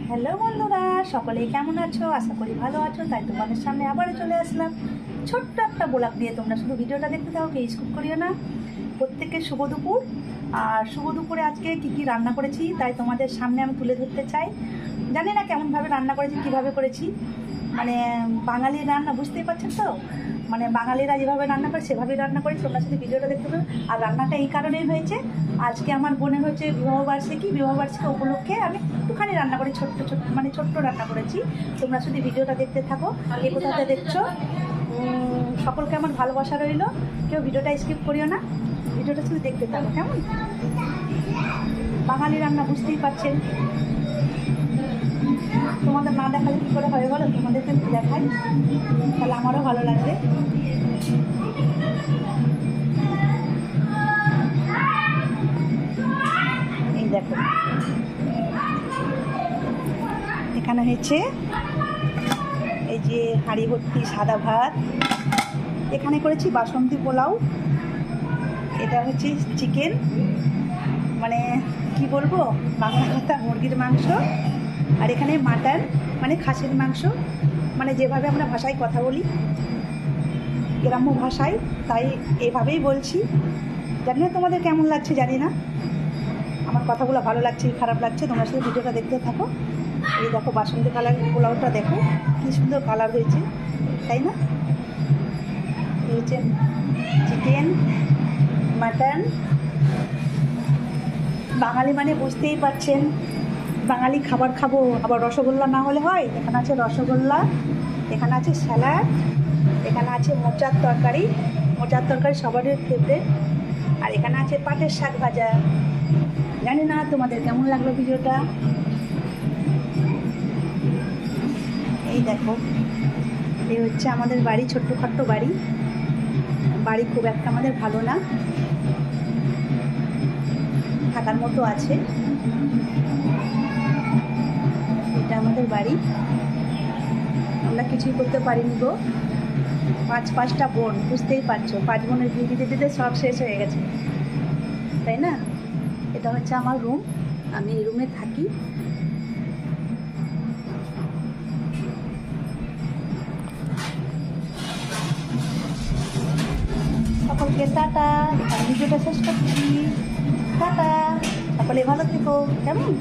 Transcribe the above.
Hello বন্ধুরা, সকলে কেমন আছো? আশা করি ভালো আছো। তাই তোমাদের সামনে আবারও চলে আসলাম ছোট্ট একটা ব্লগ দিয়ে। তোমরা শুধু ভিডিওটা দেখতে থাকো, কে স্কিপ করিও না। প্রত্যেকের শুভ দুপুর। আর শুভ দুপুরে আজকে কী রান্না করেছি তাই তোমাদের সামনে আমি তুলে ধরতে চাই। জানি না কেমনভাবে রান্না করেছি, কীভাবে করেছি, মানে বাঙালির রান্না বুঝতেই পারছেন তো। মানে বাঙালিরা যেভাবে রান্না করে সেভাবেই রান্না করি। তোমরা শুধু ভিডিওটা দেখতে পাবে। আর রান্নাটা এই কারণেই হয়েছে, আজকে আমার বোনের হচ্ছে বিবাহবার্ষিকী উপলক্ষে আমি একটুখানি রান্না করি, ছোট্ট রান্না করেছি। তোমরা শুধু ভিডিওটা দেখতে থাকো, কে কোথাতে দেখছো। সকলকে আমার ভালোবাসা রইল, কেউ ভিডিওটা স্কিপ করিও না, ভিডিওটা শুধু দেখতে থাকো কেমন। বাঙালি রান্না বুঝতেই পারছেন, তোমাদের না দেখালে কী করে হবে বলো। তোমাদেরকে দেখাই, তাহলে আমারও ভালো লাগবে। এই দেখো, এখানে হয়েছে এই যে হাঁড়ি ভর্তি সাদা ভাত, এখানে করেছি বাসন্তী পোলাও, এটা হচ্ছে চিকেন, মানে কি বলবো বাংলা কথা, মুরগির মাংস। আর এখানে মাটন, মানে খাসির মাংস, মানে যেভাবে আমরা ভাষায় কথা বলি গ্রাম্য ভাষায়, তাই এভাবেই বলছি। জানি না তোমাদের কেমন লাগছে, জানি না আমার কথাগুলো ভালো লাগছে খারাপ লাগছে। তোমরা শুধু ভিডিওটা দেখতে থাকো। এই দেখো বাসন্তী কালার পোলাওটা, দেখো কী সুন্দর কালার হয়েছে, তাই না? এই হচ্ছে চিকেন, মাটন। বাঙালি মানে বুঝতেই পারছেন, বাঙালি খাবার খাবো, আবার রসগোল্লা না হলে হয়। এখানে আছে রসগোল্লা, এখানে আছে স্যালাড, এখানে আছে মোচার তরকারি সবারই ফেভারিট। আর এখানে আছে পাটের শাক ভাজা। জানি না তোমাদের কেমন লাগলো ভিডিওটা। এই দেখো, এই হচ্ছে আমাদের বাড়ি, ছোট্টখাট্টো বাড়ি খুব একটা আমাদের ভালো না, থাকার মতো আছে। এটা আমাদের বাড়ি, আমরা কিছুই করতে পারিনি গো। পাঁচটা বোন, বুঝতেই পারছো, 5 বোনের বিয়ে দিতে দিতে সব শেষ হয়ে গেছে, তাই না? এটা হচ্ছে আমার রুম, আমি এই রুমে থাকি। সকলকে টাটা, ভিডিওটা শেষ করছি। টাটা, সকলে ভালো থেকো কেমন।